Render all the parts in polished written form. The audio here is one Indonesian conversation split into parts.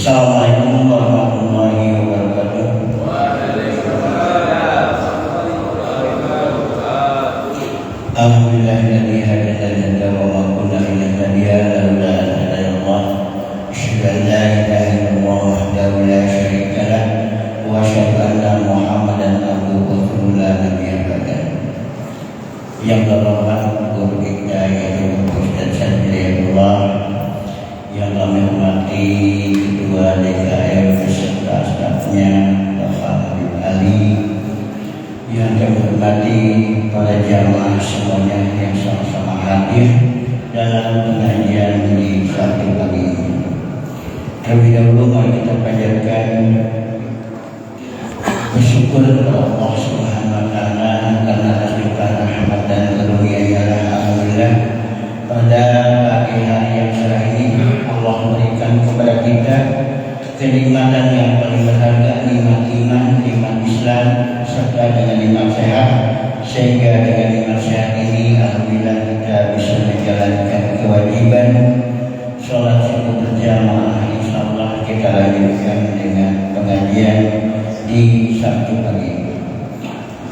Assalamualaikum warahmatullahi wabarakatuh. Alhamdulillahilladzi hadana wa ma kunna linahtadiya laula an hadana Asyhadu an la ilaha illallah wahdahu la syarika lah wa asyhadu anna Muhammadan abduhu wa rasuluhu la nabiyya ba'dah. Yang terhormat Guru kita yaitu Ustaz Sadriullah, yang kami hormati Ketua DKM beserta stafnya Bapak Habib Ali, yang kami hormati para jamaah semuanya yang sama-sama hadir dalam pengajian di Sabtu pagi ini. Terlebih dahulu mari kita panjatkan bersyukur kepada Allah Subhanahu wa taala karena atas limpahan rahmat dan karunia-Nya. Alhamdulillah, pada pagi hari yang cerah ini Allah memberikan kepada kita kenikmatan yang paling berharga, nikmat iman, nikmat Islam, serta dengan nikmat sehat, sehingga dengan nikmat sehat ini alhamdulillah kita bisa menjalankan kewajiban sholat subuh berjamaah. Insyaallah kita lanjutkan dengan pengajian di Sabtu pagi.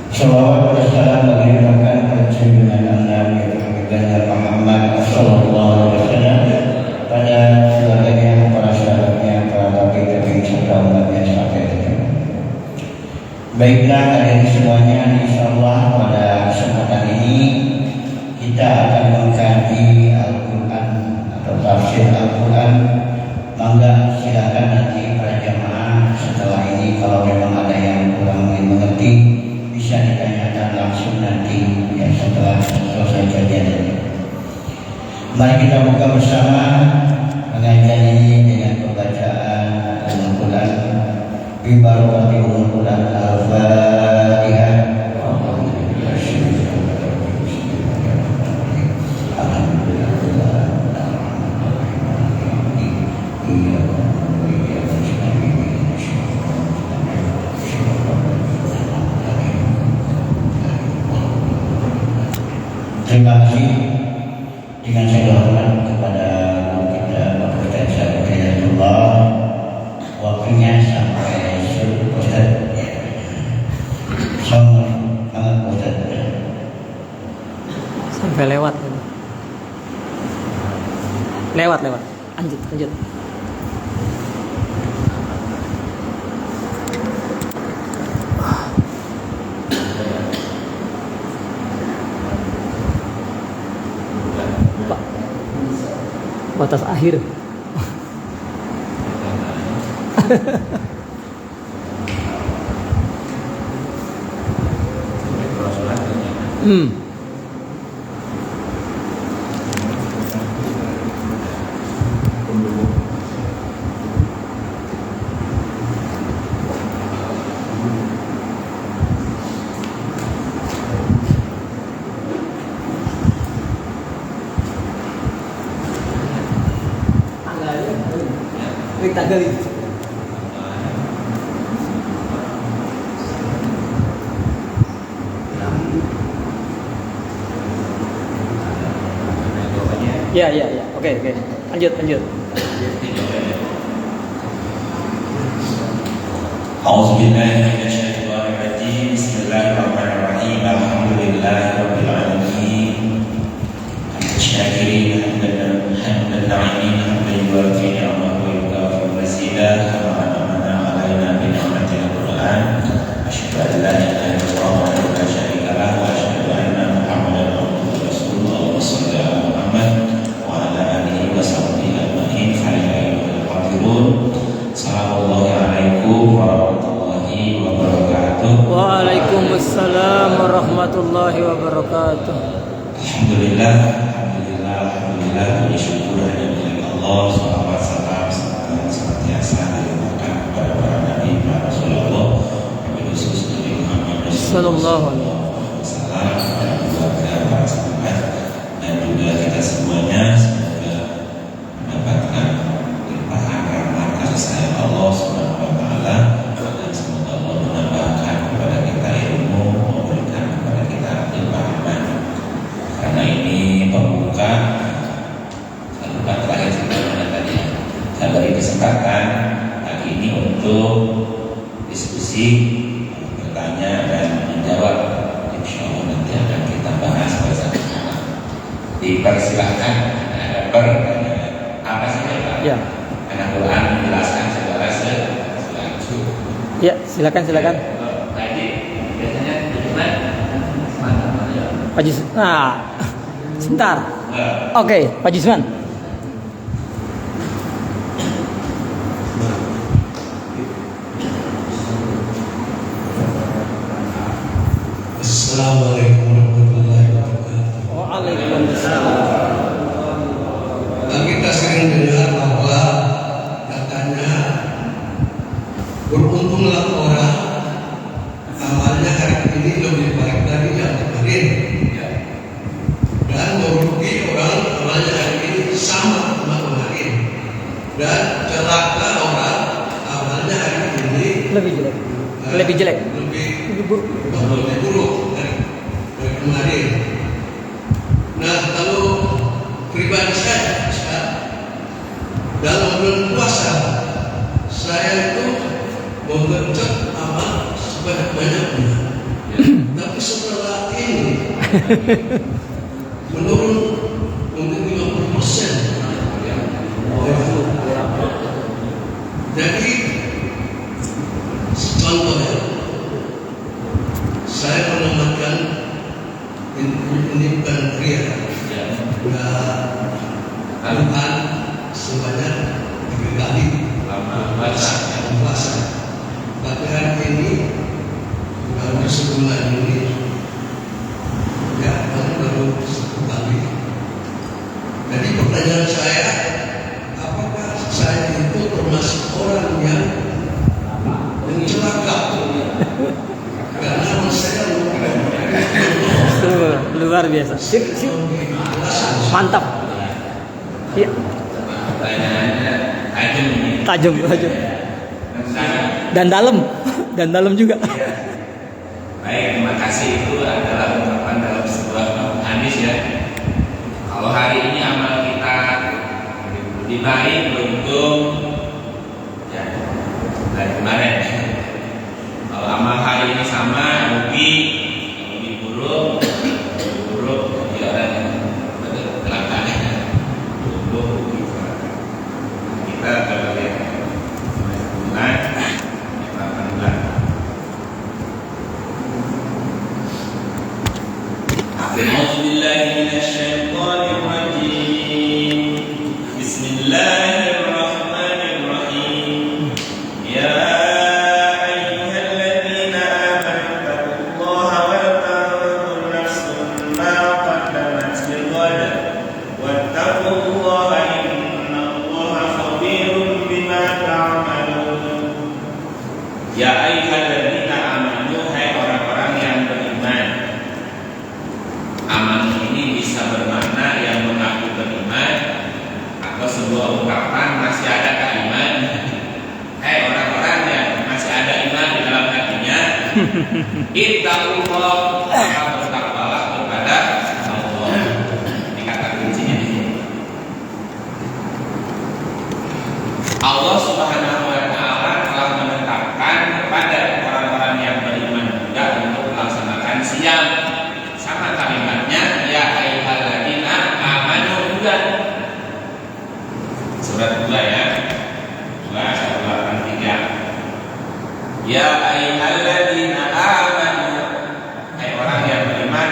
Shalawat wa salam bagi rekan junjungan Allah Nabi Muhammad sallallahu alaihi wasallam, pada keluarganya, para sahabatnya, para tabi'in serta umatnya sampai akhir. Baiklah hadirin semuanya, insyaallah pada kesempatan ini kita akan mengkaji Al-Quran atau tafsir Al-Quran. Mangga silakan nanti para jamaah setelah ini kalau memang ada yang kurang mengerti bisa ditanyakan langsung nanti ya setelah selesai kajian ini. Mari kita buka bersama pengajian ini dengan pembacaan Al-Quran bi barakati Al-Quran. Al-Fatihah. Terima kasih. Dengan segala hormat kepada guru kita Bapak Ustaz Sadriullah, waktunya sampai suruh Ustaz. Sangat Ustaz. Sampai lewat. Lanjut. Pak? Batas akhir. Kita gali. Ya. Oke. Lanjut. A'udzubillahiminasyaitonirrajim. Bismillahirrahmanirrahim. Alhamdulillahirabbil alamin. Syakirin hamdan na'imin hamdan yuwafi ni'amahu wa yukafi mazida kama an'amna 'alaina bi ni'matil Qur'an. Asyhadu an la ilaha illallah wa la syarika lahu wa asyhadu anna Muhammadan abduhu wa rasuluhu. Allahumma shalli ala Muhammad wa ala alihi wa sahbihi ajma'in. Khairal qadirun. Assalamualaikum warahmatullahi wabarakatuh. Waalaikumsalam warahmatullahi wabarakatuh. Alhamdulillah, puji syukur hanya milik Allah. Shalawat salam senantiasa dilimpahkan kepada para nabi, para rasulullah, wabil khusus Nabi Muhammad sallallahu alaihi wasallam, kepada keluarga, para sahabat, dan juga kita semuanya. Semoga mendapatkan limpahan rahmat kasih sayang Allah Subhanahu wa taala, dan semoga Allah menambahkan kepada kita ilmu, memberikan kepada kita limpahan. Karena ini pembuka terakhir sebelumnya tadi, saya beri kesempatan pagi ini untuk diskusi, bertanya dan menjawab. Insya Allah nanti akan kita bahas bersama-sama. Dipersilahkan apa sih Pak? Ya. Karena Quran menjelaskan segala sesuatu. Ya, silakan. Tadi biasanya gimana? Pak Jisman. Nah, sebentar. Oke, Pak Jisman. Assalamualaikum warahmatullahi wabarakatuh. Waalaikumsalam. Kita sering dengar bahwa katanya beruntunglah orang amalnya hari ini lebih baik dari yang kemarin, dan merugi orang amalnya hari ini sama kemarin, dan celaka orang amalnya hari ini Lebih jelek. lebih buruk dari kemarin. Nah, kalau pribadi saya dalam bulan puasa, saya itu mengerjakan amal sebanyak-banyaknya. Tapi setelah ini menurun untuk 50%. Jadi contohnya, saya menemukan ini bukan ria, Tuhan sebanyak 3 kali puasa. Tapi hari ini baru sebulan ini, ya baru 1 kali. Jadi pertanyaan saya, apakah saya itu termasuk orang yang celaka? Karena saya Luar biasa. Sip. Mantap. Iya. Pertanyaannya Tajam. Dan dalam juga. Baik, terima kasih. Itu adalah ungkapan dalam sebuah hadis ya. Kalau hari ini amal kita lebih baik, beruntung ya dari kemarin. Kalau amal hari ini sama, rugi, lebih buruk, jadi orang yang celakanya rugi. Kita coba lihat bulan, bulan. Alhamdulillah. بالله من الشيطان الرجيم بسم الله الرحمن الرحيم يا أيها الذين آمنوا اتقوا الله ولتنظر نفس ما قدمت لغد واتقوا الله إن الله خبير بما تعملون يا أيها الذين آمنوا hai orang-orang yang beriman. Aman ini bisa bermakna yang mengaku beriman atau sebuah ungkapan masih ada iman. Hai orang-orang yang masih ada iman di dalam hatinya, ittaqullah, maka bertakwalah kepada Allah. Ini kata kuncinya di sini. Allah Subhanahu wa taala telah menetapkan kepada orang-orang yang beriman juga untuk melaksanakan siam. Sama kalimatnya ya ayyuhalladzina amanu juga. Surat 2 ya. 2:183. Ya ayyuhalladzina amanu, hai orang yang beriman,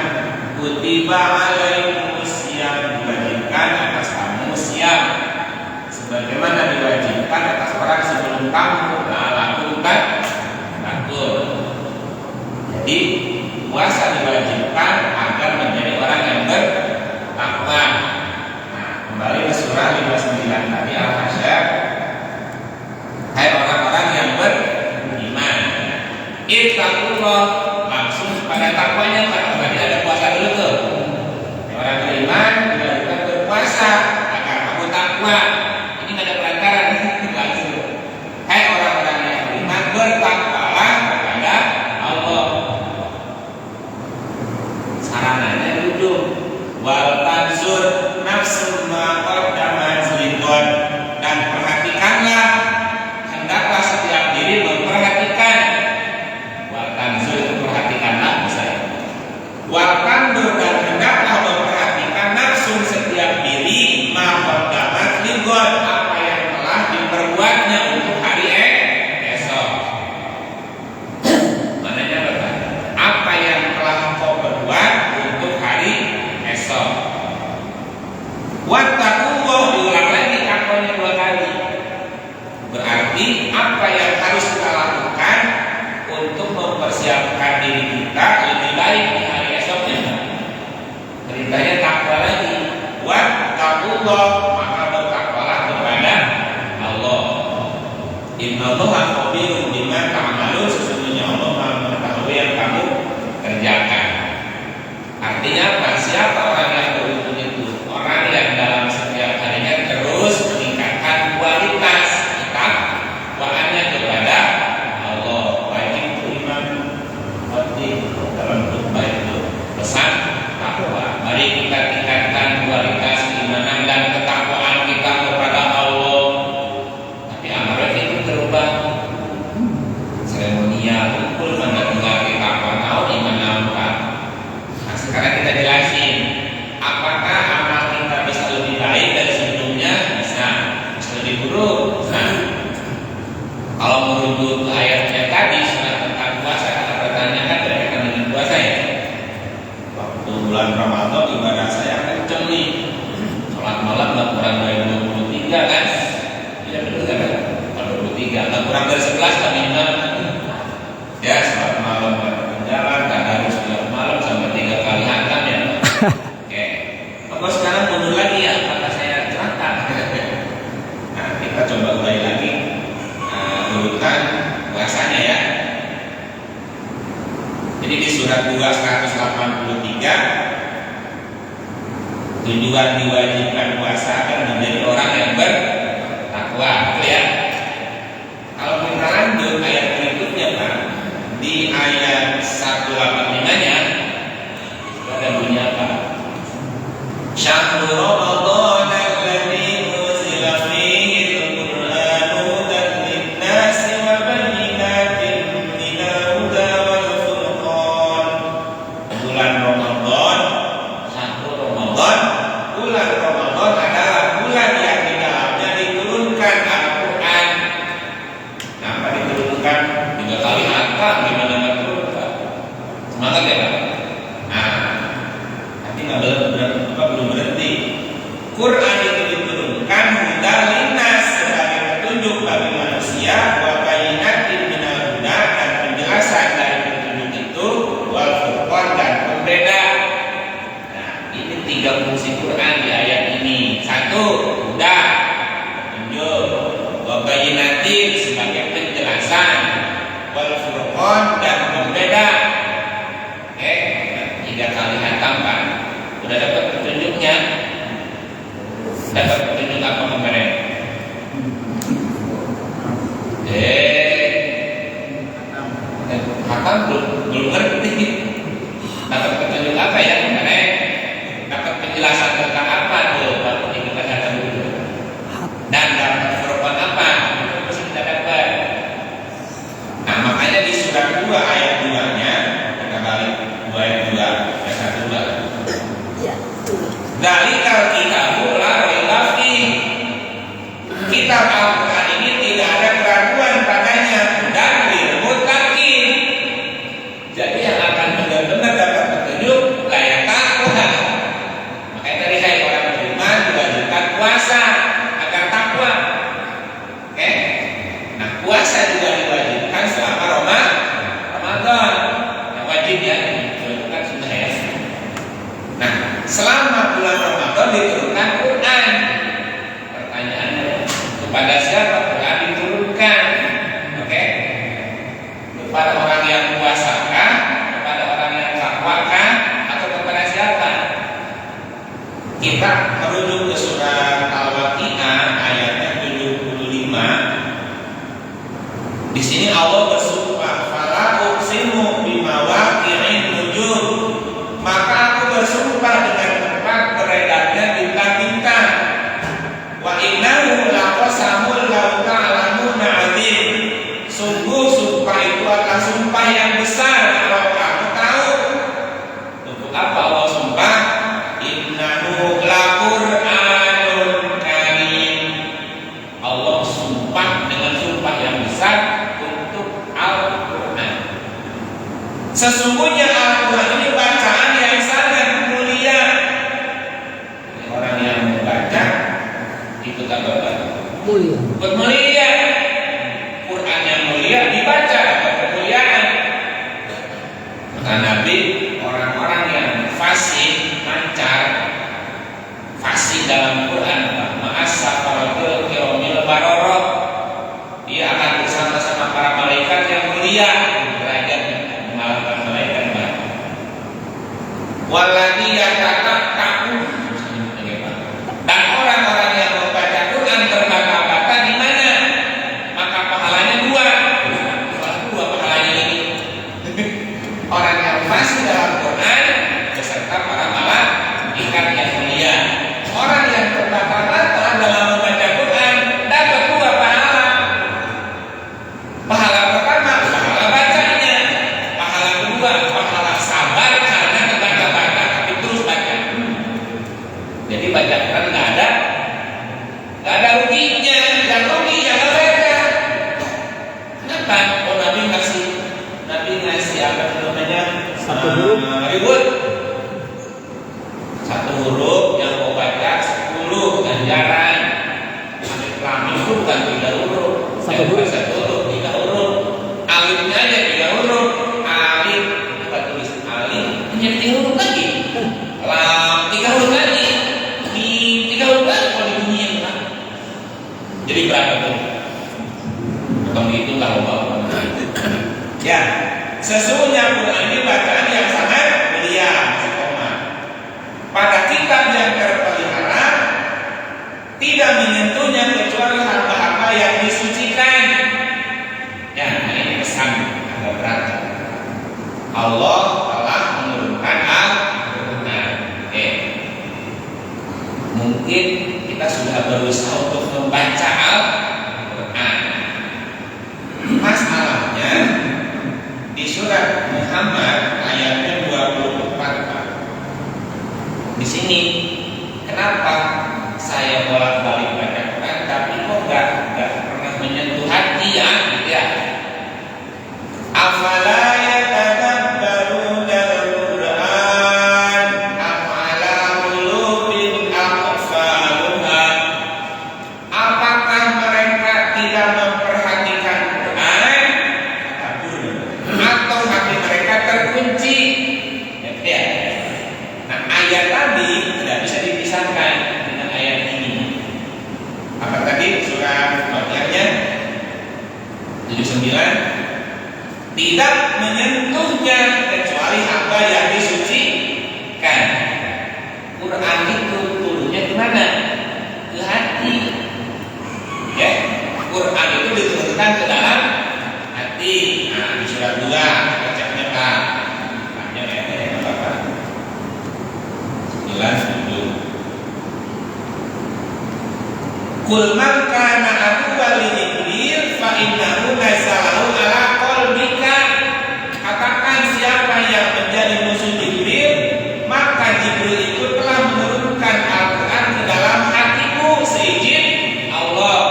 kutiba alaikumusiyam, diwajibkan atas kamu siam sebagaimana diwajibkan atas orang sebelum kamu melakukan takut. Jadi puasa diwajibkan agar menjadi orang yang bertakwa. Nah, kembali ke surah 59 tadi Al-Hasyr. Hai orang-orang yang beriman, ittaqullah, langsung pada takwanya, karena tadi ada puasa dulu tuh. Orang beriman diwajibkan berpuasa agar kamu takwa. Ini nggak ada perantaran, langsung. Hai orang-orang yang beriman, bertakwalah kepada Allah. Sarananya duduk. Wal tansur nafsu ma qaddamat liqad, dan perhatikanlah, hendaklah setiap diri memperhatikan. Wal tansur, perhatikanlah saya. Wal tandur, dan hendaklah memperhatikan nafsu setiap diri ma qaddamat liqad, apa yang telah diperbuatnya untuk hari esok. Mananya Bapak? Apa yang telah kau perbuat untuk hari esok. Wattaqullah, diulang lagi takwanya 2 kali. Berarti apa yang harus kita lakukan untuk mempersiapkan diri kita lebih baik di hari esoknya. Perintahnya takwa lagi. Wattaqullah, maka bertakwalah kepada Allah. Innallaha khabirun bima ta'malun, sesungguhnya Allah Maha mengetahui yang kamu kerjakan. Artinya apa? Siapa orang yang beruntung itu? Orang yang dalam setiap harinya terus meningkatkan kualitas ketakwaannya kepada Allah. Wajib beriman, wajib dalam khutbah itu pesan takwa. Mari kita tingkatkan kualitas keimanan dan ketakwaan kita kepada Allah. Tapi amalan itu terubah. Seremonial kumpul mendengar kita tahu iman nampak. Nah, sekarang kita jelasin apakah amal kita bisa lebih baik dari sebelumnya? Bisa lebih buruk. Nah, kalau merujuk ayatnya tadi surat tentang puasa, kita pertanyakan berkaitan dengan puasa ya. Waktu bulan Ramadan ibadah saya kenceng nih. Sholat malam nggak kurang dari 23 kan? Iya betul kan? Kalau 23 nggak kurang dari 11 kan minimal. Ya, sholat malam berjalan, tak harus sholat malam sampai 3 kali hantam ya. Oke. Apa sekarang mundur lagi ya? Kata saya celaka. Nah, kita coba urai lagi urutan puasanya ya. Jadi di surat 2 183 tujuan diwajibkan puasa akan menjadi orang yang bertakwa, gitu ya. Kalau kita lanjut ayat berikutnya Pak, di ayat 185-nya ada bunyi apa? Syahrul Ramadan alladzi unzila fihi al-Qur'anu hudan lin-nasi wa bayyinatin minal huda wal furqan. Bulan Ramadan, syahrul Ramadan, bulan Ramadan adalah bulan yang di dalamnya diturunkan Al-Qur'an. Kenapa diturunkan? 3 kali angka, gimana nggak turunkan? Semangat ya Pak? Nah, tapi nggak boleh belum berhenti. Quran itu diturunkan hudan linnas sebagai petunjuk bagi manusia, wa bayyinatin minal huda dan penjelasan dari petunjuk itu, wal furqan dan pembeda. Nah, ini 3 fungsi Quran di ayat ini. 1, huda, petunjuk, wa bayyinatin sebagai penjelasan, wal furqan dan pembeda. 3 kali hantam Pak. Udah dapat petunjuknya. Dapat petunjuk apa kemarin? Hatam belum ngerti. Dapat petunjuk apa ya kemarin? Dapat penjelasan tentang apa tuh? Baru kita hatam dulu. Dan dapat furqan apa? Itu mesti kita dapat. Nah, makanya di surat 2 ayat 2-nya kita balik 2 ayat 2 ayat 2. Dzalikal kitabu la raiba fihi. Kitab Al-Qur'an ini tidak ada keraguan padanya dan lil muttaqin. Jadi yang akan benar-benar dapat petunjuk layak takwa. Makanya tadi saya orang beriman diwajibkan puasa agar takwa. Oke? Nah, puasa juga diwajibkan selama Ramadan. Yang wajib ya, itu kan sudah ya. Nah, selama bulan Ramadan diturunkan Quran. Pertanyaannya, kepada siapa Quran diturunkan? Oke? Kepada orang yang puasakah? Kepada orang yang takwakah? Atau kepada siapa? Kita merujuk ke surat Al-Waqiah ayatnya 75. Di sini Allah bersumpah, "Fala uqsimu bimawaqi'in nujum." Maka aku bersumpah dengan tempat beredarnya bintang-bintang. Wa innahu laqasamul law ta'lamuna 'adzim. Sungguh sumpah itu adalah sumpah yang besar kalau kamu tahu. Untuk apa Allah sumpah? Innahu laqur'anun karim. Allah sumpah dengan sumpah yang besar untuk Al-Qur'an. Sesungguhnya Al-Qur'an ini bacaan yang sangat mulia. Orang yang membaca ikut apa? Mulia. Ikut mulia. Quran yang mulia dibaca ada kemuliaan. Kata Nabi, orang-orang yang fasih, lancar, fasih dalam Quran, ma'as safaratul kiramil bararah. Dia akan bersama-sama para malaikat yang mulia derajatnya, mengalahkan malaikat baik. Waladhi yatataqqu. Dan orang-orang yang membaca Quran terbata-bata di mana? Maka pahalanya 2. Dua pahalanya ini. Orang yang fasih dalam Quran beserta para malaikat yang mulia. Orang yang terbata-bata dalam membaca Quran dapat 2 pahala. Pahala pertama pahala bacanya. Pahala kedua pahala sabar karena terbata-bata tapi terus baca. Jadi baca Quran nggak ada ruginya. Yang rugi jangan baca. Kenapa? Oh, Nabi ngasih apa namanya? 1 huruf. Ribut. 1 huruf yang kau baca 10 ganjaran. Alif lam mim itu bukan 3 huruf. 1 huruf. 1 huruf 3 huruf. Alifnya aja 3 huruf. Alif kita tulis alif menjadi 3 huruf lagi. Lam 3 huruf lagi. Mim 3 huruf lagi kalau dibunyiin kan. Jadi berapa tuh? Hitung itu kalau bawa. Ya, sesungguhnya Quran ini bacaan yang sangat mulia. Pada kitab yang terpelihara tidak menyentuhnya kecuali hamba-hamba yang disucikan. Ya, ini pesan agak berat. Allah telah menurunkan Al-Quran. Oke. Mungkin kita sudah berusaha untuk membaca Al-Quran. Masalahnya di surat Muhammad ayatnya 24. Di sini kenapa saya bolak-balik baca Quran tapi kok nggak pernah menyentuh hati ya, gitu ya? Afala yatadabbaruna al-Quran am ala tidak menyentuhnya kecuali hamba yang disucikan. Quran itu turunnya kemana? Ke hati. Ya, Quran itu diturunkan ke dalam hati. Nah, di surat 2 bacanya Pak. Bacanya ayat berapa? 9. Qul man kana aduwwan li Jibril fa innahu nazalahu ala qalbika. Katakan siapa yang menjadi musuh Jibril, maka Jibril itu telah menurunkan Al-Quran ke dalam hatimu seizin Allah.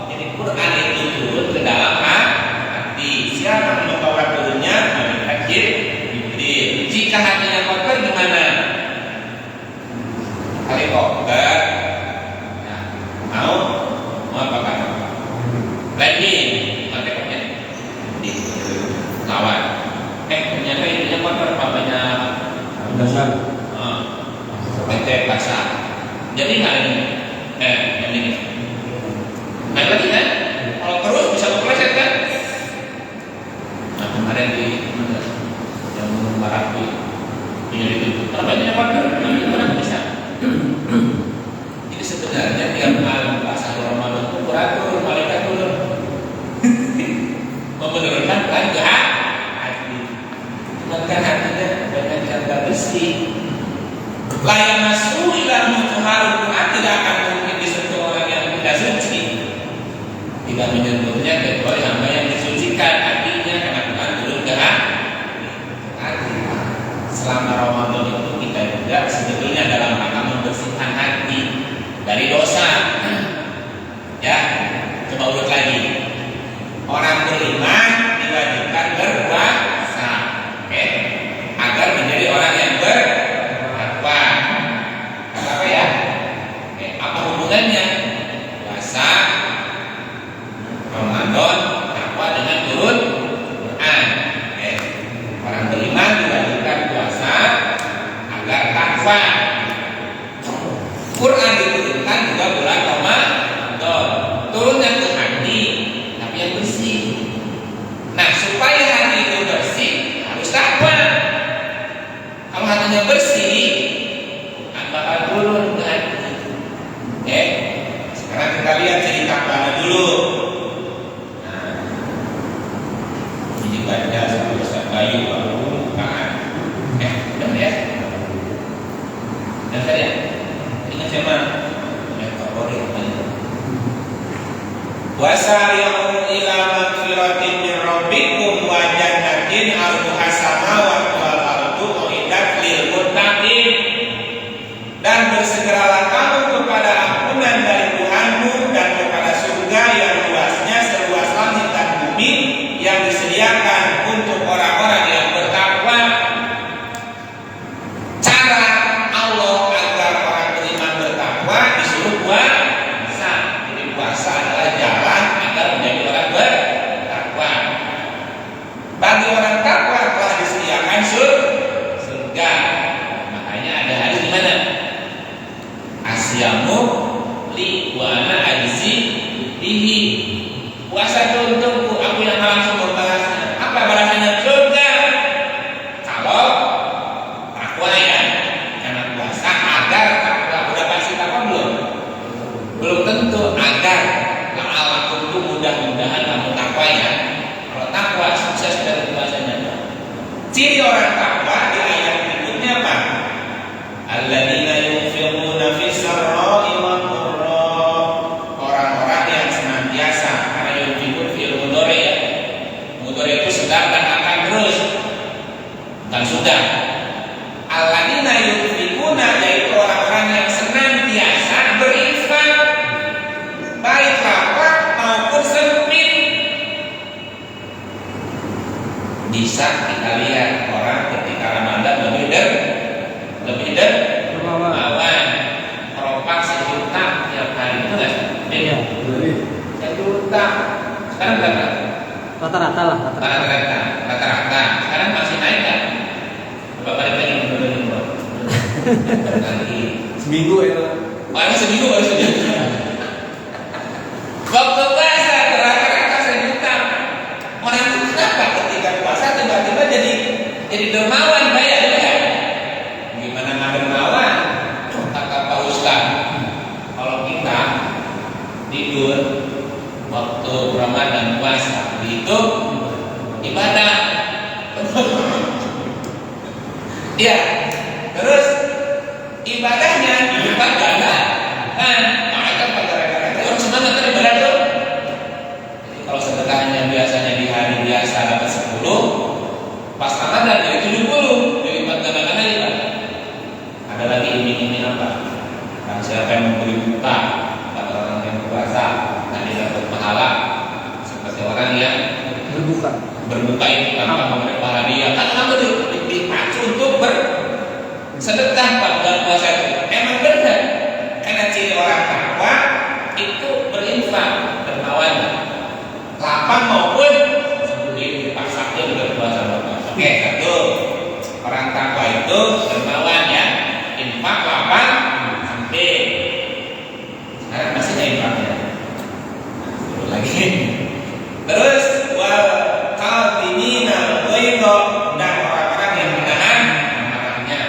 Jadi Quran itu turun ke dalam hati. Siapa yang membawa turunnya? Malaikat Jibril. Jika hatinya kotor gimana? Helikopter. Mau apa kan? Landing, helikopternya di lawan. Ternyata itunya kotor, papanya Dasar. PT basah. Jadi nggak ini, ini. Main lagi kan? Kalau terus bisa kepleset kan? Nah kemarin di mana? Yang Marapi ini itu, papanya kotor, mana bisa? Jadi sebenarnya tiap malam pas Ramadan itu kuratur, malaikat turun menurunkan kan ke hati. Maka hatinya banyak yang tak bersih. Layan masuk ila mutahharul Quran tidak akan mungkin disentuh orang yang tidak suci. Tidak menyentuhnya kecuali hamba yang disucikan. Artinya karena Quran turun ke hati. Selama Ramadan itu kita juga sebetulnya dalam rangka membersihkan hati dari dosa. Ya, coba urut lagi. Orang beriman diwajibkan berpuasa, oke? Agar menjadi orang yang bertakwa. Apa ya? Oke, apa hubungannya puasa Ramadan takwa dengan turun Quran? Oke. Orang beriman diwajibkan puasa agar takwa. Quran diturunkan juga bulan Ramadan, turunnya ke hati, tapi yang bersih. Nah, supaya hati itu bersih, harus takwa. Kalau hatinya bersih, Quran bakal turun ke hati. Sekarang kita lihat jadi takwanya dulu. Nah, ini baca sama Ustaz Bayu baru kan. Udah ya? Dan saya ingat sama yang favorit. Wasari'u ila magfiratin min rabbikum wa jannatin 'arduha samawati wal ardu uiddat lil muttaqin. Dan bersegeralah kamu kepada ampunan dari Tuhanmu dan kepada surga yang luasnya seluas langit dan bumi yang disediakan untuk orang-orang yang bertakwa. Cara Allah agar orang beriman bertakwa disuruh puasa. Jadi puasa adalah jalan agar menjadi orang bertakwa. Bagi orang takwa telah disediakan surga. Makanya ada hadis di mana? Asyamu li wa ana ajzi bihi. Puasa itu untukku, aku yang langsung membalasnya. Apa balasannya? Surga. Kalau takwa ya, karena puasa agar takwa. Udah pasti takwa belum? Belum tentu. Agar la'alakum itu mudah-mudahan kamu takwa ya. Kalau takwa sukses dari puasanya. Ciri orang takwa di ayat berikutnya apa? Alladzina yunfiquna fis sarra'i wad dharra. Orang-orang yang senantiasa, karena yunfiqun fil mudhari ya. Mudhari itu sedang dan akan terus. Bukan sudah. Alladzina yunfiquna yaitu orang-orang yang senantiasa berinfak, baik lapar maupun sempit. Bisa kita lihat orang ketika Ramadan lebih dermawan, meropak 1 juta tiap hari itu nggak sih? Iya. 1 juta. Sekarang berapa? Rata-rata lah. Rata-rata. Sekarang masih naik nggak? Coba balik lagi dulu. Nanti Seminggu itu. Emang seminggu baru 1 juta. Waktu puasa rata-rata 1 juta. Orang itu kenapa ketika Jadi dermawan bayar ya. Gimana nggak dermawan? Kata Pak Ustaz, kalau kita tidur waktu Ramadan puasa itu ibadah. Ya, terus ibadahnya ibadah kan makanya pada rata-rata orang semangat beribadah tuh. Jadi kalau sedekahnya biasanya di hari biasa dapat 10, pas Ramadan jadi 70, jadi 4 kali lipat. Ada lagi iming-iming apa? Kan siapa yang memberi buka kata orang yang puasa nanti dapat pahala seperti orang yang berbuka itu tanpa memberi pahala dia. Kan kamu dipacu untuk bersedekah pada puasa itu. Emang benar. Karena ciri orang takwa itu berinfak dermawan, lapang maupun dipaksakan berpuasa. Oke, satu orang takwa itu dermawan ya, infak lapang sampai sekarang masih ada infaknya. Lagi. Terus wal qadimina ghaidha dan orang-orang yang menahan amarahnya.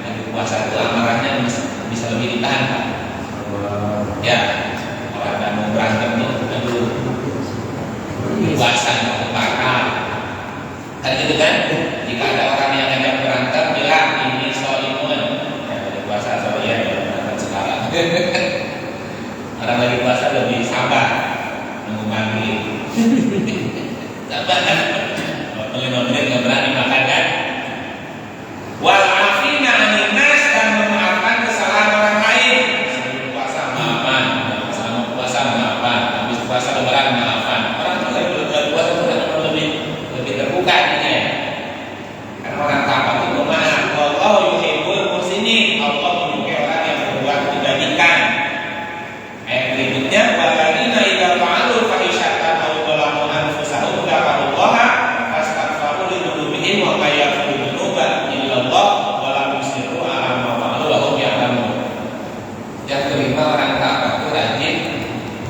Yang puasa itu amarahnya bisa lebih ditahan kan? Ya, kalau ada mau berantem nih, aduh, puasa mau kebakar. Kan gitu kan? Jika ada orang yang ngajak berantem, bilang ini sholimun. Ya, lagi puasa soalnya berantem sekarang. Orang lagi puasa lebih sabar nunggu maghrib. Sabar kan? Kalau 5 menit nggak berani makan kan? Wal afina 'anil nas dan memaafkan kesalahan orang lain. Sebelum puasa maafan, selama puasa maafan, habis puasa lebaran maafan. Orang tuh lagi puasa tuh lebih terbuka ya. Karena orang takwa itu maaf. Wallahu yuhibbul muhsinin. Allah menyukai orang yang berbuat kebajikan. Ayat berikutnya walladzina idza fa'alu fahishatan aw dzalamu anfusahum dzakarullaha fastaghfiru li dzunubihim wa may yaghfiru dzunuba illallah wa lam yusirru 'ala ma fa'alu wa hum ya'lamun. Yang kelima orang takwa itu rajin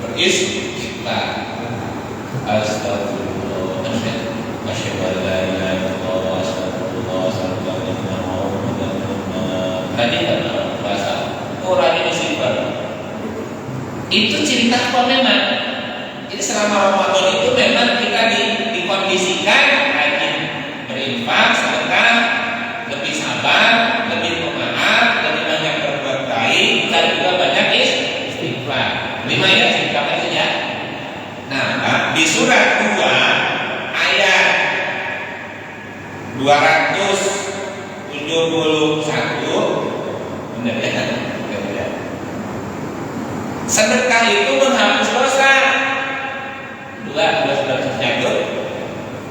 beristighfar. Astagfirullah. Asyhadu an la ilaha illallah wa astaghfirullah wa sallallahu alaihi wasallam. Bahasa Quran istighfar. Itu ciri takwa memang. Jadi selama Ramadan itu memang kita dikondisikan rajin berinfak, sedekah, lebih sabar, lebih pemaaf, lebih banyak berbuat baik, dan juga banyak istighfar. 5 ya istighfar itu ya. Nah, di surat 2 ayat 271 benar ya? Sedekah itu menghapus dosa. Dua sebabnya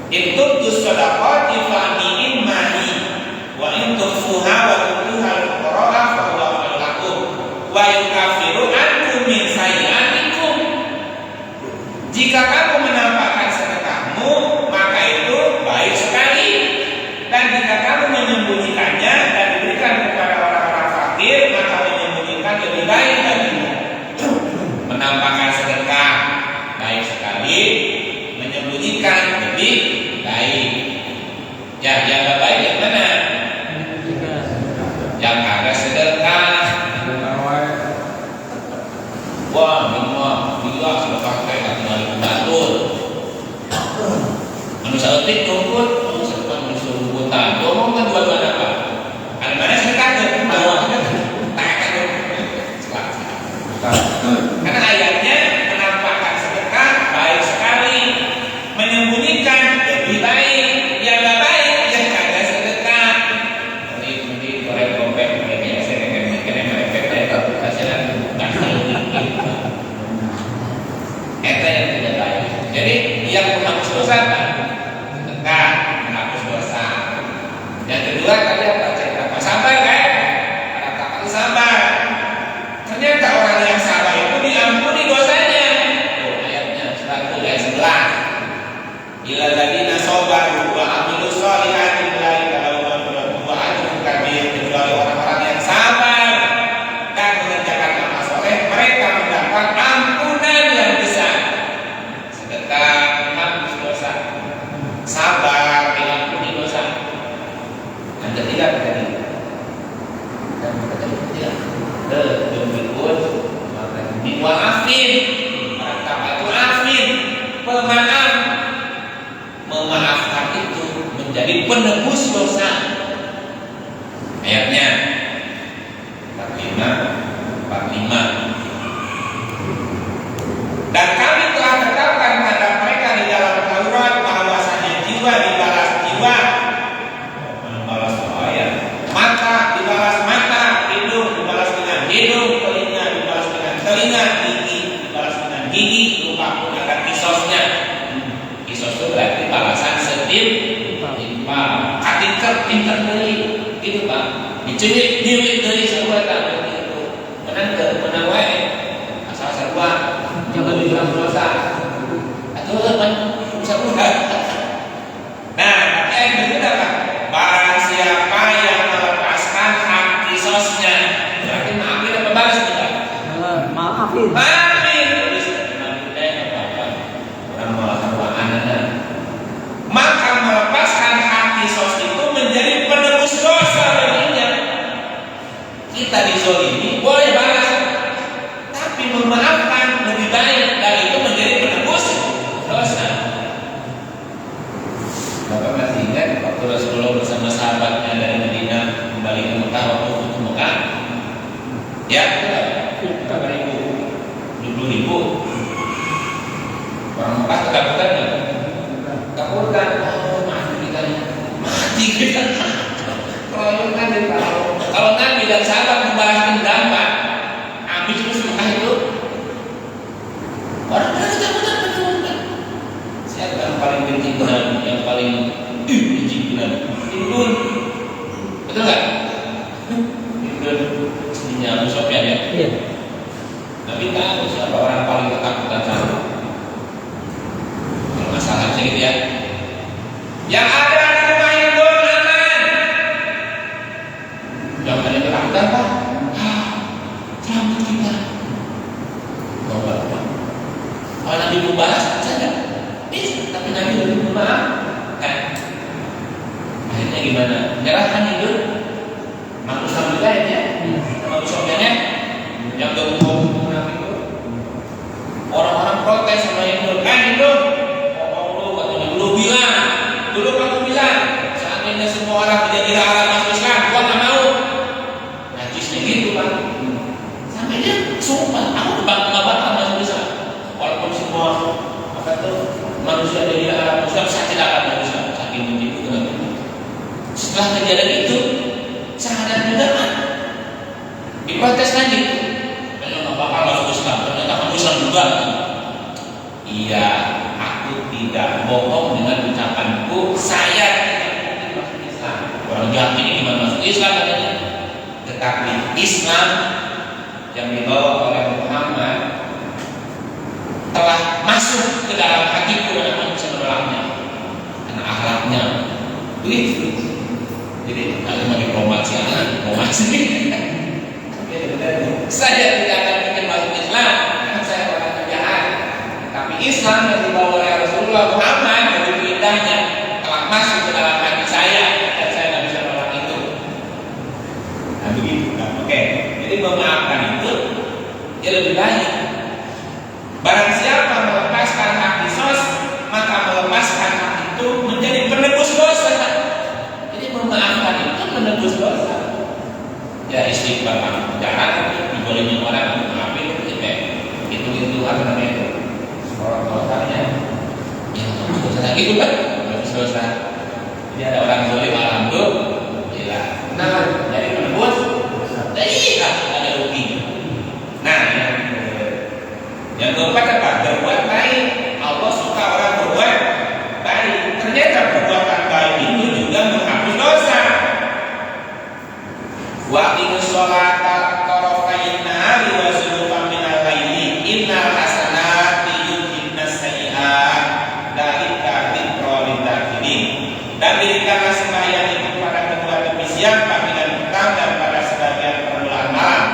itu tusodaqati fa'min mahi wa in tufuha wa tutuha al-qura'a fa huwa lakum wa yukaffiru ankum min sayyi'atikum. Jika kamu menampakkan sedekahmu maka itu baik sekali, dan jika kamu menyembunyikannya dan diberikan kepada orang-orang fakir maka menyembunyikan lebih baik bagimu. Menampakkan sedekah baik sekali, menyembunyikan lebih baik. Ya, yang gak baik yang mana? Yang kagak sedekah. Wah, gila sedekah kayak tinggal dibatur. Manusia etik rumput, sedekah manusia rumputan. Ngomong kan dua-duanya apa? Ada mana sedekahnya? Karena ayatnya menampakkan sedekah baik sekali, menyembunyikan lebih baik. Yang gak baik yang kagak sedekah. Nanti korek dompet mereka saya kena mereka tapi hasilnya eta yang tidak baik. Jadi yang menghapus dosa sedekah, menghapus dosa. Yang kedua tadi apa cerita apa? Sabar kan? Ada takut sabar. Ternyata orang yang sabar itu diampuni dosanya. Ayatnya surat ayat 11. Ila ladina sabaru wa amilus sholihati ulaika lahum maghfiratun wa ajrun kabir. Kecuali orang-orang yang sabar dan mengerjakan amal soleh, mereka mendapat ampunan yang besar. Sedekah menghapus dosa, sabar diampuni dosa. berikut diwaafin, itu afin, pemaaf. Memaafkan itu menjadi penebus dosa. Ayatnya 45. Dan kami telah tetapkan terhadap mereka di dalam Taurat bahwasanya jiwa dibalas jiwa, membalas ayat, mata dibalas mata, hidung dibalas dengan hidung, telinga dibalas dengan telinga, gigi dibalas dengan gigi, luka pun akan kisosnya. Kisos itu berarti balasan setimpal. Katiker pinter dari itu Pak, diculik dari sebuah tahun itu menang wae asal serba jangan dibilang dosa atau bisa udah. Nah, yang berikutnya Pak, barang siapa yang melepaskan hak kisosnya berarti maafin apa balas kita? Maafin. Maka melepaskan hak kisos itu menjadi penebus dosa baginya. Kita dizolimi boleh balas, tapi memaafkan lebih baik dari itu menjadi penebus dosa. Bapak masih ingat waktu Rasulullah bersama sahabatnya dari Madinah kembali ke Mekah waktu itu Mekah? Ya, berapa ribu? 20.000 orang Mekah ketakutan nggak? Ketakutan, mati kita. Kalau Nabi dan sahabat membalas dendam, Pak, habis terus Mekah itu orang ketakutan betul. Siapa yang paling benci Nabi, yang paling benci Nabi? Indun, betul nggak? Indun, istrinya Abu Sufyan ya. Iya. Nabi tahu siapa orang paling ketakutan sama. Kalau masalah gitu ya. Yang ada di rumah Indun aman. Jangan ada ketakutan Pak. Selamat kita. Kalau Nabi membahas saja, tapi Nabi lebih memaafkan. Akhirnya gimana? Menyerahkan Indun. Mampu sama juga ya? Mampu soalnya yang gabung Nabi itu. Orang-orang protes sama Indun. Indun, lu bilang, dulu kamu bilang, seandainya semua orang tidak dilarang masuk Islam, gua nggak mau. Najisnya gitu Pak. Sampai dia sumpah, aku nggak bakal masuk Islam. Walaupun semua apa tuh manusia tidak dilarang masuk Islam, saya tidak akan masuk Islam. Saking begitu dengan itu. Setelah kejadian itu, sadar juga kan, diprotes lagi. Kalau nggak bakal masuk Islam, ternyata kamu Islam juga. Iya. Tidak bohong dengan ucapanku, saya tidak masuk Islam. Orang jahat ini gimana masuk Islam katanya? Tetapi Islam yang dibawa oleh Muhammad telah masuk ke dalam hatiku dan aku bisa menolaknya karena akhlaknya begitu. Jadi kalau mau diplomasi, saya tidak akan mungkin masuk Islam karena saya orang jahat. Tapi Islam yang dibawa oleh Rasulullah Muhammad begitu indahnya telah masuk ke dalam hati saya dan saya tidak bisa menolak itu. Nah begitu kan? Oke. Jadi memaafkan itu ya lebih baik. Barang siapa melepaskan hak kisos, maka melepaskan hak itu menjadi penebus dosa. Jadi memaafkan itu menebus dosa. Ya istighfar jangan dibolehnya orang maafin itu apa namanya itu? Orang dosanya ya dosa lagi itu kan dosa. Jadi ada orang zalim alhamdulillah. Nah, jadi menebus iya ada rugi. Nah, yang keempat apa? Berbuat baik. Allah suka orang berbuat baik. Ternyata perbuatan baik itu juga menghapus dosa. Wa aqimus sholata tarafayn nahari wa zulfan minal laili innal hasanati yudhibnas sayyi'at dzalika dzikra lidzakirin. Dan dirikanlah sembahyang itu pada kedua tepi siang, panggilan petang dan pada sebagian permulaan malam.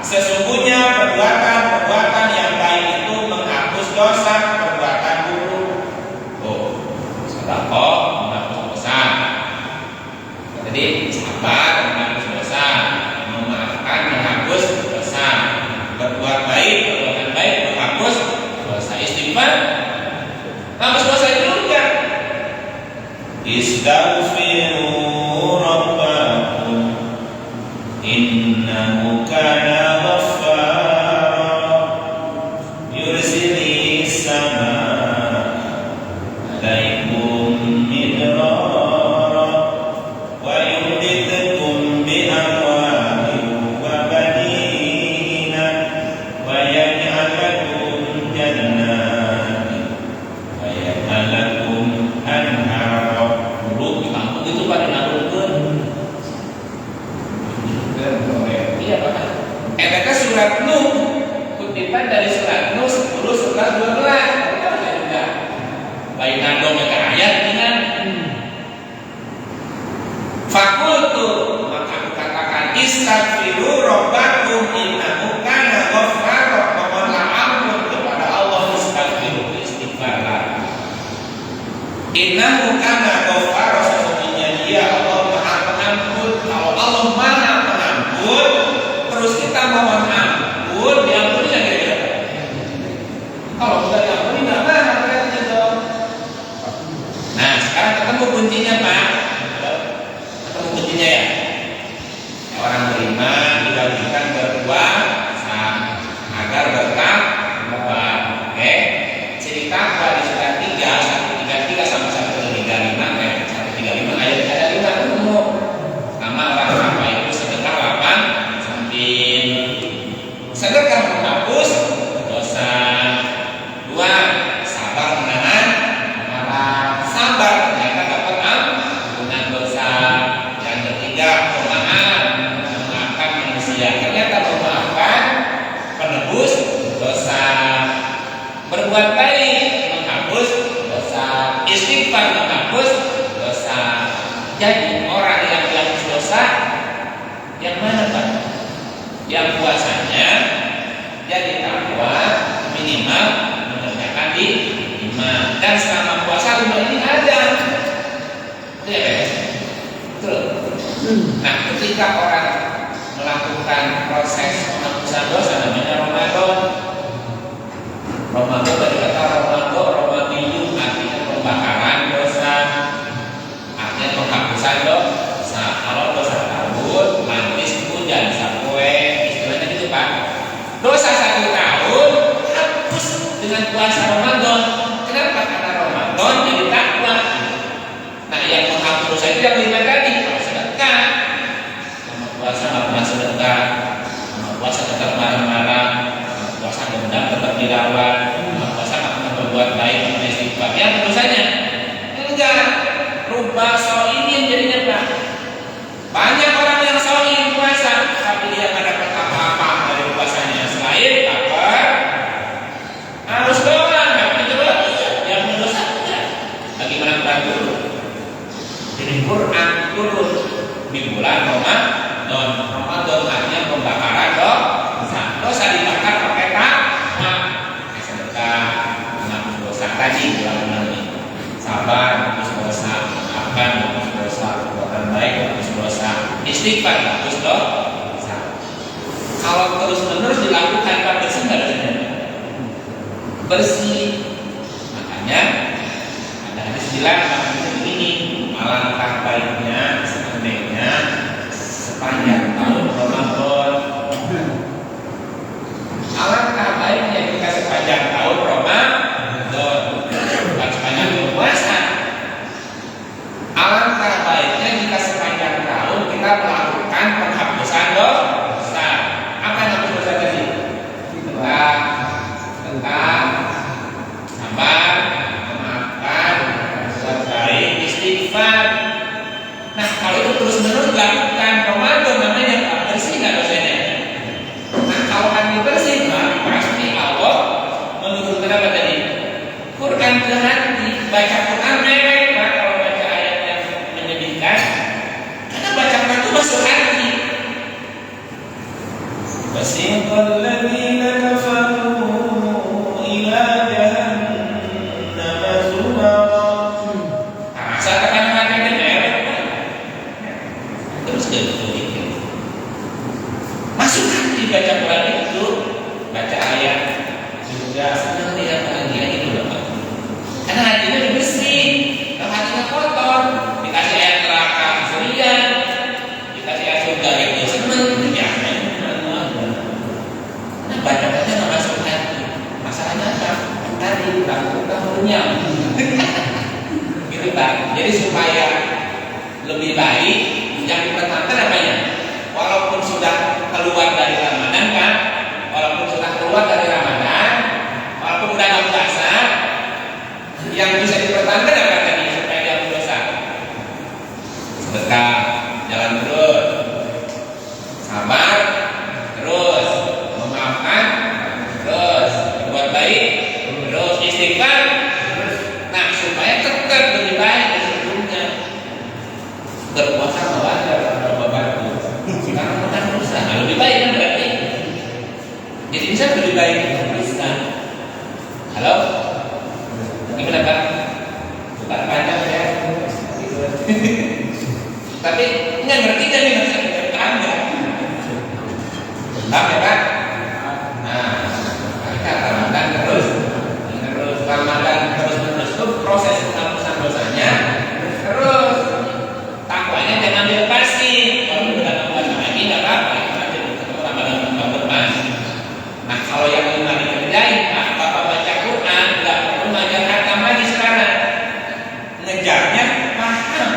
Sesungguhnya perbuatan yang baik itu menghapus dosa Istaghfiru rabbakum innahu kana ghaffara yursilis samaa 'alaikum midrara wa yumdidkum bi amwalin wa banina wa yaj'al lakum jannatin wa yaj'al lakum anhara. Dulu di kampung itu pada ngarungkeun. Iya Pak. Eta surat Nuh, kutipan dari surat Nuh 10 surat 12. Juga. Baik nandong ke ayat dengan fakultu, maka aku katakan istaghfiru rabbakum innahu kana ghaffara. Mohonlah ampun kepada Allah, istaghfiru, istighfar. Innahu kana ghaffara, sesungguhnya Dia Allah Maha Pengampun. Kalau Allah Maha Pengampun, terus kita mohon ampun, diampuni ya kira-kira. Kalau sudah diampuni nggak marah berarti dong. Nah sekarang ketemu kuncinya Pak. Ketemu kuncinya ya. Orang beriman diwajibkan berpuasa agar berkah. Oke. Cerita di surat 3 133 sampai 135 135 ayat ada 5 ketemu. Pertama orang apa itu sedekah 8 samping sedekah menghapus dosa. 2 sabar menahan amarah. Sabar ternyata dapat ampunan dosa. Yang ketiga pemaaf, memaafkan manusia. Ternyata memaafkan penebus dosa. Berbuat baik menghapus dosa. Istighfar menghapus dosa. Jadi orang yang menghapus dosa yang mana Pak? Yang puasanya jadi takwa minimal mengerjakan di 5 dan selama puasa 5 ini ada. Itu ya Pak? Betul. Nah ketika orang melakukan proses penghapusan dosa namanya Ramadan. Ramadan dari kata Ramadiyun artinya pembakaran dosa, artinya penghapusan dosa. Kalau dosa tahun, mantis hujan sakwe, istilahnya gitu Pak. Dosa 1 tahun hapus dengan puasa Ramadan. Kenapa? Karena Ramadan jadi takwa. Nah yang menghapus dosa itu yang 5 tadi. Kalau sedekah, sama puasa nggak pernah sedekah, sama puasa tetap marah-marah, puasa dendam tetap dilawan, puasa nggak pernah berbuat baik dengan istighfar. Ya tentu saja enggak rubah so'in jadinya Pak. Banyak orang yang so'in puasa tapi dia nggak dapat apa-apa dari puasanya selain lapar, harus doang, nggak begitu loh. Yang mendosa bagaimana bantu? Jadi Quran turun di bulan Ramadan. Ramadan artinya pembakaran dosa. Dosa dibakar pakai takwa. Sedekah menghapus dosa tadi bulan ini. Sabar menghapus dosa, maafkan menghapus dosa, perbuatan baik menghapus dosa, istighfar menghapus dosa. Kalau terus-menerus dilakukan Pak, bersih nggak dosanya? Bersih. Makanya ada hadis bilang ini alangkah baiknya seandainya sepanjang tahun Ramadan. Alangkah baiknya jika sepanjang tahun Ramadan, bukan sepanjang puasa. Alangkah baiknya jika sepanjang tahun kita melakukan penghapusan dosa. Apa yang hapus dosa tadi? Sedekah, sabar, memaafkan, berbuat baik, istighfar. Nah kalau itu terus-menerus dilakukan Ramadan namanya Pak, bersih nggak dosanya? Nah kalau hati bersih Pak, pasti Allah menurunkan apa tadi? Quran ke hati. Baca Quran mewek Pak kalau baca ayat yang menyedihkan, karena baca Quran itu masuk hati. Wasiqal ladzina kafaru ila jahannam zumara. Saya tekan hati ini mewek Pak. Terus ke masuk hati baca Quran itu, baca ayat juga senang lihat bahagia itu loh Pak. Karena hatinya bersih, kalau hatinya kotor, dikasih baik bisa. Halo? Gimana Pak? Bukan panjang ya. Tapi nggak ngerti kan nih maksudnya Anda. Paham ya Pak? Nah, kita Ramadan terus Ramadan terus itu proses penghapusan dosanya. Terus takwanya jangan dilepasin. Kalau udah membaca lagi nggak apa-apa. Ramadan tambah bermas. Nah kalau yang lima dikerjain, Bapak baca Quran nggak perlu ngajar khatam lagi sekarang. Ngejarnya paham.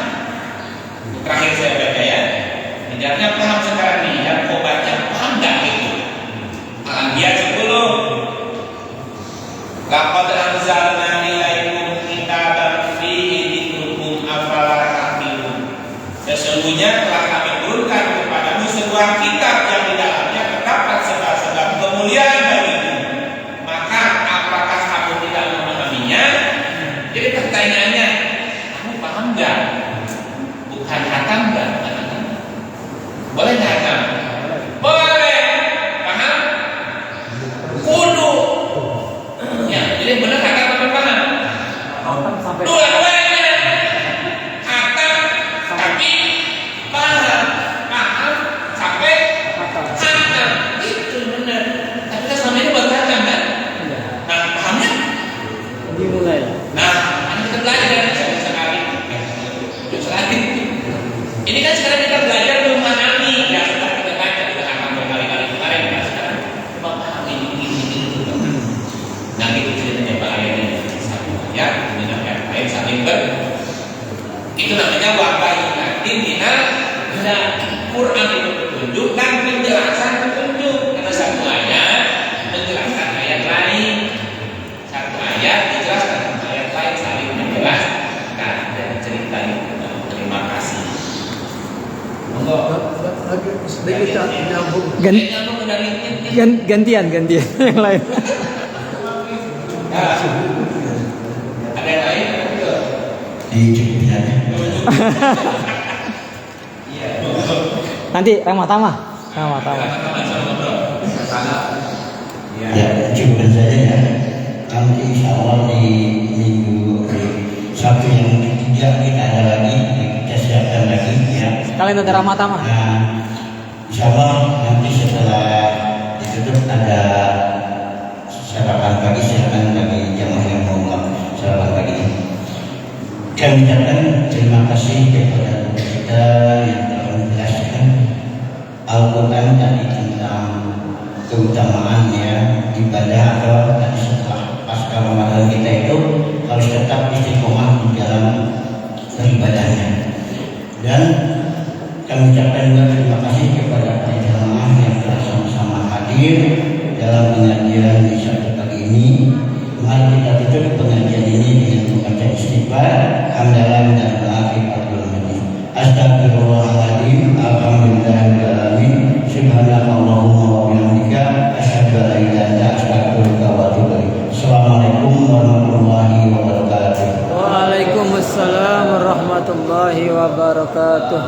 Terakhir saya baca ya, ngejarnya paham sekarang nih. Yang mau baca paham nggak gitu? Al-Anbiya 10. Laqad anzalna ilaikum kitaban fihi dzikrukum afala taqilun. Sesungguhnya telah kami turunkan kepadamu sebuah kitab yang di dalamnya terdapat sebab-sebab kemuliaan bagimu. Maka apakah kamu tidak memahaminya? Jadi pertanyaannya, kamu paham nggak? Bukan hatam nggak? Boleh nggak hatam? Boleh. Paham? Kudu. Ya, jadi benar hatam apa paham? Dua-duanya hatam tapi paham sampai hatam itu benar. Tapi kita selama ini buat hatam kan? Nah pahamnya? Dimulai. Nah, kita belajar dari sekali. Ini kan sekarang kita belajar memahami. Ya sudah kita baca sudah hatam berkali-kali kemarin ya sekarang coba pahami ini. Nah itu ceritanya Pak Ayat ini. Ya, ini namanya ayat saling itu namanya wabayyinatin minal huda. Quran itu petunjuk dan penjelasan petunjuk. Karena satu ayat menjelaskan ayat lain, satu ayat dijelaskan ayat lain saling menjelaskan dan cerita itu. Terima kasih. Monggo. Sedikit nyambung. Gantian yang lain. Ada yang lain? Iya. Nanti Ramadhan. Ya, cukupkan saja ya. Nanti insya Allah di minggu Sabtu yang ketiga kita ada lagi, kita siapkan lagi ya. Kalian ada Ramadhan. Nah, insya Allah nanti setelah ditutup ada sarapan pagi, silakan bagi jamaah yang mau sarapan pagi. Kami ucapkan terima kasih kepada kita yang telah menjelaskan Al-Quran tadi tentang keutamaannya ibadah atau tadi setelah pasca Ramadan kita itu harus tetap istiqomah di dalam beribadahnya. Dan kami ucapkan juga terima kasih kepada para jamaah yang telah sama-sama hadir dalam pengajian di Sabtu pagi ini. Mari kita tutup pengajian ini dengan membaca istighfar, hamdalah dan doa kifaratul majlis. Astagfirullahaladzim, alhamdulillahirabbil alamin, subhanakallahumma wa bihamdika, asyhadu an la ilaha illa anta, astaghfiruka wa atubu ilaik. Assalamualaikum warahmatullahi wabarakatuh. Waalaikumsalam warahmatullahi wabarakatuh.